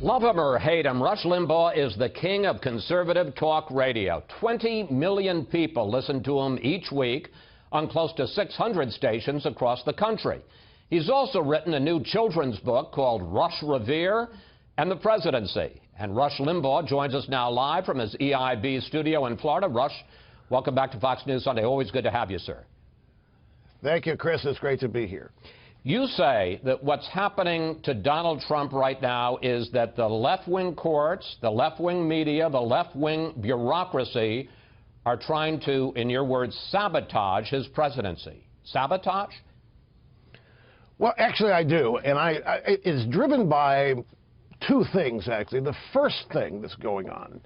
Love him or hate him, Rush Limbaugh is the king of conservative talk radio. 20 million people listen to him each week on close to 600 stations across the country. He's also written a new children's book called Rush Revere and the Presidency. And Rush Limbaugh joins us now live from his EIB studio in Florida. Rush, welcome back to Fox News Sunday. Always good to have you, sir. Thank you, Chris. It's great to be here. You say that what's happening to Donald Trump right now is that the left-wing courts, the left-wing media, the left-wing bureaucracy are trying to, in your words, sabotage his presidency. Sabotage? Well, actually, I do. And it's driven by two things, actually. The first thing that's going on,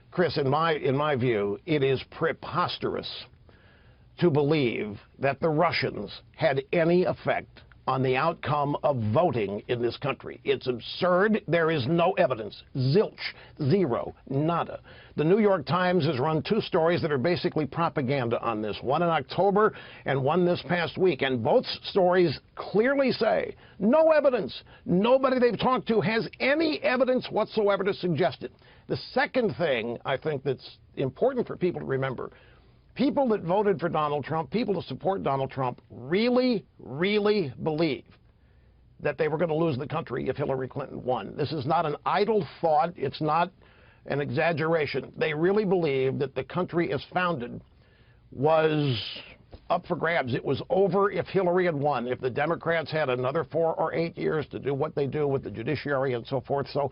Chris, in my view, it is preposterous to believe that the Russians had any effect on the outcome of voting in this country. It's absurd. There is no evidence. Zilch. Zero. Nada. The New York Times has run two stories that are basically propaganda on this, one in October and one this past week. And both stories clearly say no evidence. Nobody they've talked to has any evidence whatsoever to suggest it. The second thing I think that's important for people to remember, people that voted for Donald Trump, people that support Donald Trump, really, really believe that they were going to lose the country if Hillary Clinton won. This is not an idle thought. It's not an exaggeration. They really believe that the country as founded was up for grabs. It was over if Hillary had won, if the Democrats had another 4 or 8 years to do what they do with the judiciary and so forth. So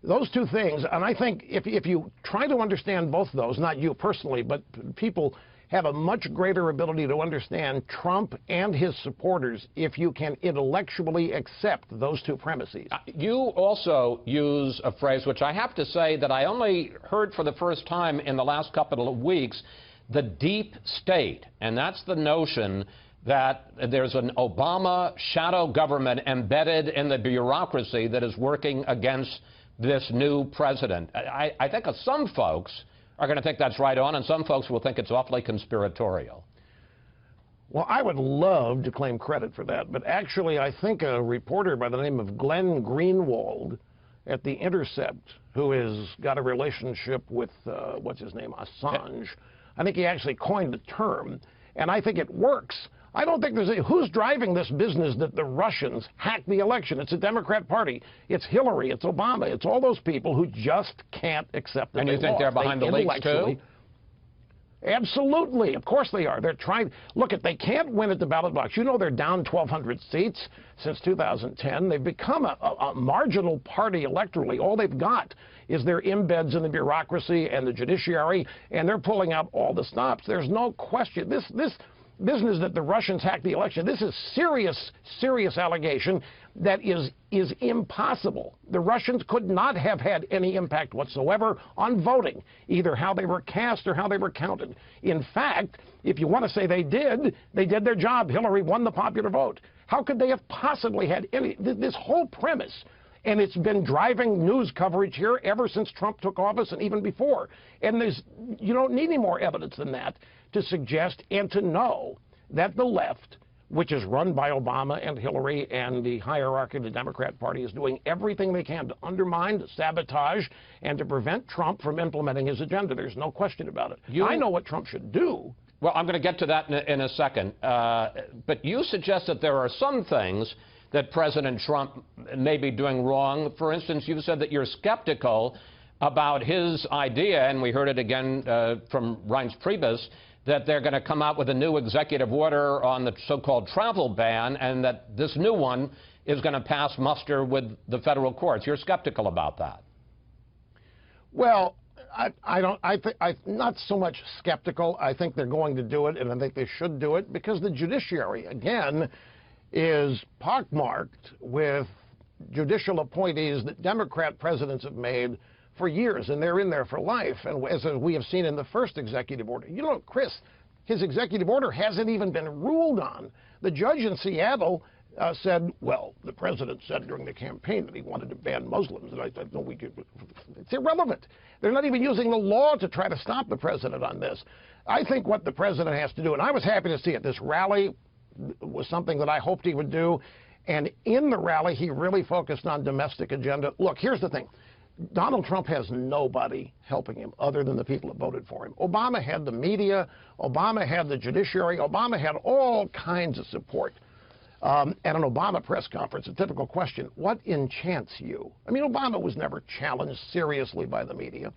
those two things, and I think if you try to understand both of those, not you personally, but people have a much greater ability to understand Trump and his supporters if you can intellectually accept those two premises. You also use a phrase which I have to say that I only heard for the first time in the last couple of weeks, the deep state. And that's the notion that there's an Obama shadow government embedded in the bureaucracy that is working against this new president. I think some folks are going to think that's right on, and some folks will think it's awfully conspiratorial. Well, I would love to claim credit for that, but actually I think a reporter by the name of Glenn Greenwald at The Intercept, who has got a relationship with, what's his name, Assange, I think he actually coined the term, and I think it works. I don't think who's driving this business that the Russians hacked the election? It's the Democrat Party. It's Hillary. It's Obama. It's all those people who just can't accept that. And you think they're behind the leaks too? Absolutely. Of course they are. They're trying. Look, if they can't win at the ballot box, you know they're down 1,200 seats since 2010. They've become a marginal party electorally. All they've got is their embeds in the bureaucracy and the judiciary, and they're pulling out all the stops. There's no question. This business that the Russians hacked the election, this is serious allegation that is impossible. The Russians could not have had any impact whatsoever on voting, either how they were cast or how they were counted. In fact, if you want to say they did their job. Hillary won the popular vote. How could they have possibly had any, this whole premise, and it's been driving news coverage here ever since Trump took office and even before. And you don't need any more evidence than that to suggest and to know that the left, which is run by Obama and Hillary and the hierarchy of the Democrat Party, is doing everything they can to undermine, to sabotage, and to prevent Trump from implementing his agenda. There's no question about it. I know what Trump should do. Well, I'm going to get to that in a second. But you suggest that there are some things that President Trump may be doing wrong. For instance, you said that you're skeptical about his idea, and we heard it again from Reince Priebus, that they're going to come out with a new executive order on the so-called travel ban, and that this new one is going to pass muster with the federal courts. You're skeptical about that. Well, I'm not so much skeptical. I think they're going to do it, and I think they should do it, because the judiciary, again, is pockmarked with judicial appointees that Democrat presidents have made for years, and they're in there for life. And as we have seen in the first executive order, you know, Chris, his executive order hasn't even been ruled on. The judge in Seattle said, well, the president said during the campaign that he wanted to ban Muslims, and I thought, no, it's irrelevant. They're not even using the law to try to stop the president on this. I think what the president has to do, and I was happy to see it, this rally was something that I hoped he would do, And in the rally, he really focused on domestic agenda. Look, here's the thing. Donald Trump has nobody helping him other than the people that voted for him. Obama had the media. Obama had the judiciary. Obama had all kinds of support. At an Obama press conference, a typical question, what enchants you? I mean, Obama was never challenged seriously by the media.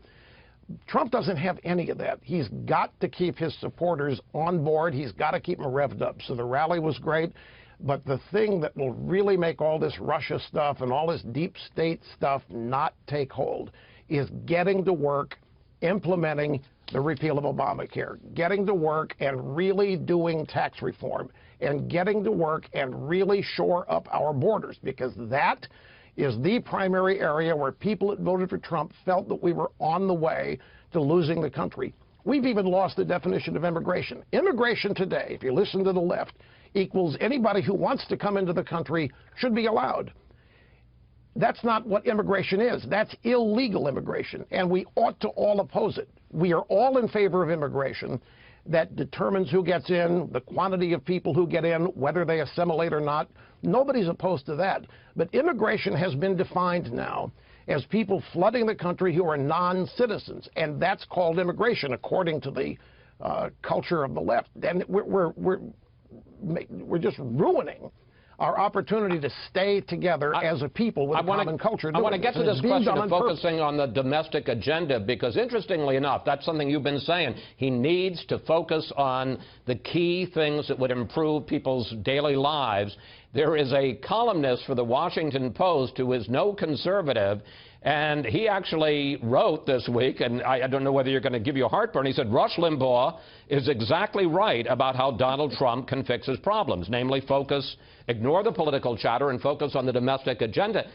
Trump doesn't have any of that. He's got to keep his supporters on board. He's got to keep them revved up. So the rally was great. But the thing that will really make all this Russia stuff and all this deep state stuff not take hold is getting to work, implementing the repeal of Obamacare, getting to work and really doing tax reform, and getting to work and really shore up our borders, because that is the primary area where people that voted for Trump felt that we were on the way to losing the country. We've even lost the definition of immigration. Immigration today, if you listen to the left, equals anybody who wants to come into the country should be allowed. That's not what immigration is. That's illegal immigration, and we ought to all oppose it. We are all in favor of immigration that determines who gets in, the quantity of people who get in, whether they assimilate or not. Nobody's opposed to that. But immigration has been defined now as people flooding the country who are non-citizens, and that's called immigration according to the culture of the left. And we're just ruining our opportunity to stay together as a people with a common culture. I want to get to this question of focusing on the domestic agenda, because interestingly enough, that's something you've been saying. He needs to focus on the key things that would improve people's daily lives. There is a columnist for the Washington Post who is no conservative, and he actually wrote this week, and I don't know whether you're going to give you a heartburn, he said, Rush Limbaugh is exactly right about how Donald Trump can fix his problems, namely ignore the political chatter and focus on the domestic agenda.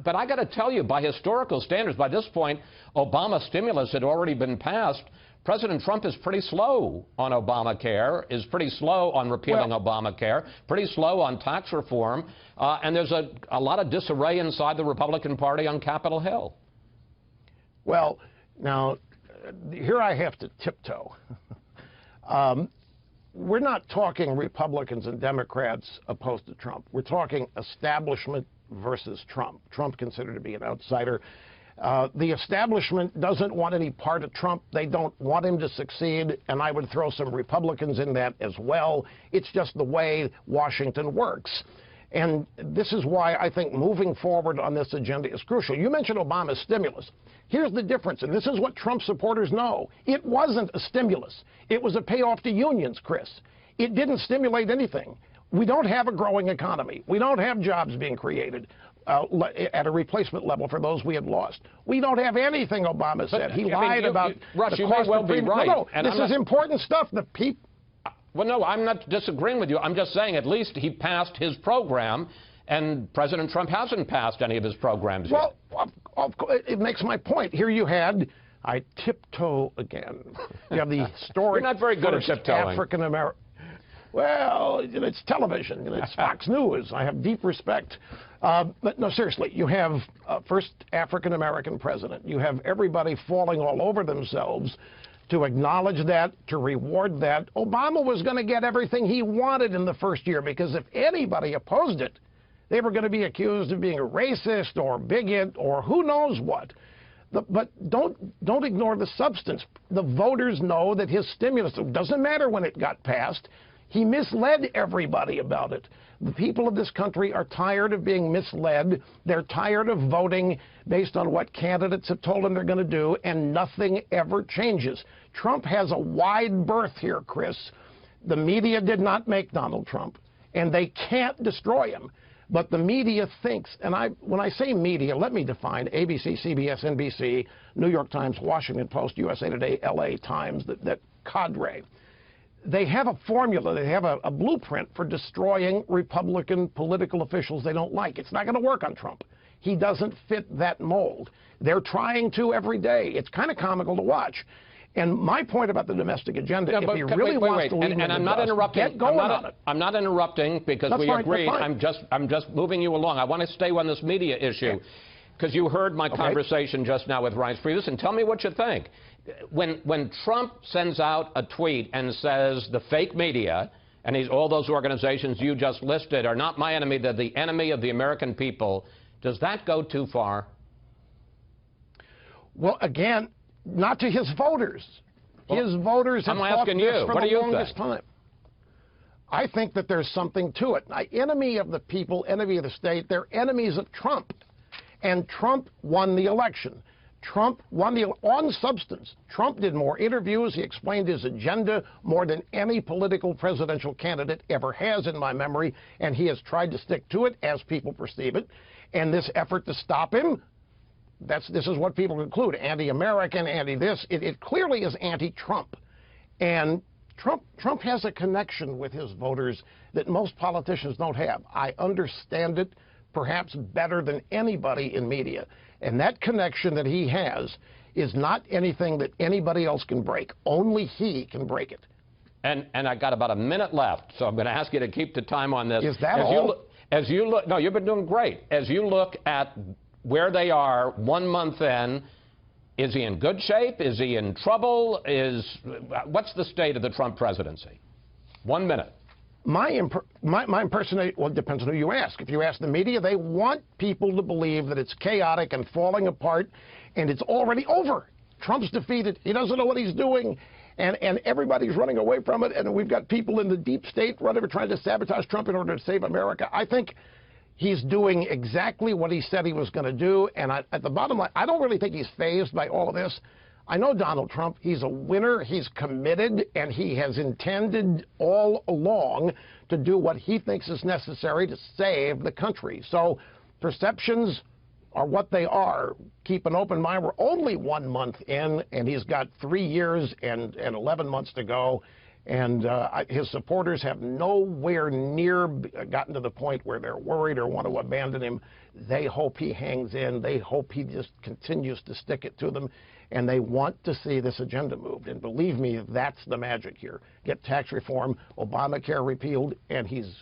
But I got to tell you, by historical standards, by this point, Obama stimulus had already been passed. President Trump is pretty slow on Obamacare, is pretty slow on repealing Obamacare, pretty slow on tax reform, and there's a lot of disarray inside the Republican Party on Capitol Hill. Well, now, here I have to tiptoe. We're not talking Republicans and Democrats opposed to Trump. We're talking establishment versus Trump. Trump considered to be an outsider. The establishment doesn't want any part of Trump. They don't want him to succeed, and I would throw some Republicans in that as well. It's just the way Washington works. And this is why I think moving forward on this agenda is crucial. You mentioned Obama's stimulus. Here's the difference, and this is what Trump supporters know. It wasn't a stimulus. It was a payoff to unions, Chris. It didn't stimulate anything. We don't have a growing economy. We don't have jobs being created at a replacement level for those we had lost. We don't have anything, Obama said. He lied about Rush, the you cost may well of be right. No, this is important stuff. The people. Well, no, I'm not disagreeing with you. I'm just saying at least he passed his program, and President Trump hasn't passed any of his programs yet. Well, it makes my point. Here you had, I tiptoe again. You have the historic. You're not very good at tiptoeing. African American. Well, it's television. It's Fox News. I have deep respect. But no, seriously, you have first African American president. You have everybody falling all over themselves to acknowledge that, to reward that. Obama was going to get everything he wanted in the first year, because if anybody opposed it, they were going to be accused of being a racist or bigot or who knows what. But don't ignore the substance. The voters know that his stimulus, it doesn't matter when it got passed, he misled everybody about it. The people of this country are tired of being misled. They're tired of voting based on what candidates have told them they're going to do, and nothing ever changes. Trump has a wide berth here, Chris. The media did not make Donald Trump, and they can't destroy him. But the media thinks, and when I say media, let me define ABC, CBS, NBC, New York Times, Washington Post, USA Today, LA Times, that cadre. They have a formula, they have a blueprint for destroying Republican political officials they don't like. It's not going to work on Trump. He doesn't fit that mold. They're trying to every day. It's kind of comical to watch. And my point about the domestic agenda, if he really wants to lead and I'm not interrupting. Get going on it. I'm not interrupting because we agreed. I'm just moving you along. I want to stay on this media issue because you heard my conversation just now with Reince Priebus, and tell me what you think. When Trump sends out a tweet and says the fake media and all those organizations you just listed are not my enemy, they're the enemy of the American people, does that go too far? Well, again, not to his voters. His voters have thought this for the longest time. I think that there's something to it. Enemy of the people, enemy of the state, they're enemies of Trump. And Trump won the election. Trump won on substance. Trump did more interviews. He explained his agenda more than any political presidential candidate ever has in my memory, and he has tried to stick to it as people perceive it. And this effort to stop him, this is what people conclude, anti-American, anti-this. It clearly is anti-Trump. And Trump has a connection with his voters that most politicians don't have. I understand it perhaps better than anybody in media. And that connection that he has is not anything that anybody else can break. Only he can break it. And I got about a minute left, so I'm going to ask you to keep the time on this. Is that all? As you look, no, you've been doing great. As you look at where they are 1 month in, is he in good shape? Is he in trouble? What's the state of the Trump presidency? 1 minute. My impersonation, well, it depends on who you ask. If you ask the media, they want people to believe that it's chaotic and falling apart, and it's already over. Trump's defeated. He doesn't know what he's doing, and everybody's running away from it, and we've got people in the deep state trying to sabotage Trump in order to save America. I think he's doing exactly what he said he was going to do, and at the bottom line, I don't really think he's fazed by all of this. I know Donald Trump. He's a winner. He's committed, and he has intended all along to do what he thinks is necessary to save the country. So perceptions are what they are. Keep an open mind. We're only 1 month in, and he's got 3 years and 11 months to go. And his supporters have nowhere near gotten to the point where they're worried or want to abandon him. They hope he hangs in. They hope he just continues to stick it to them. And they want to see this agenda moved. And believe me, that's the magic here. Get tax reform, Obamacare repealed, and he's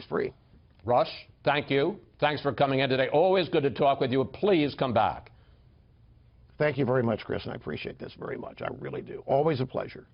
free. Rush, thank you. Thanks for coming in today. Always good to talk with you. Please come back. Thank you very much, Chris, and I appreciate this very much. I really do. Always a pleasure.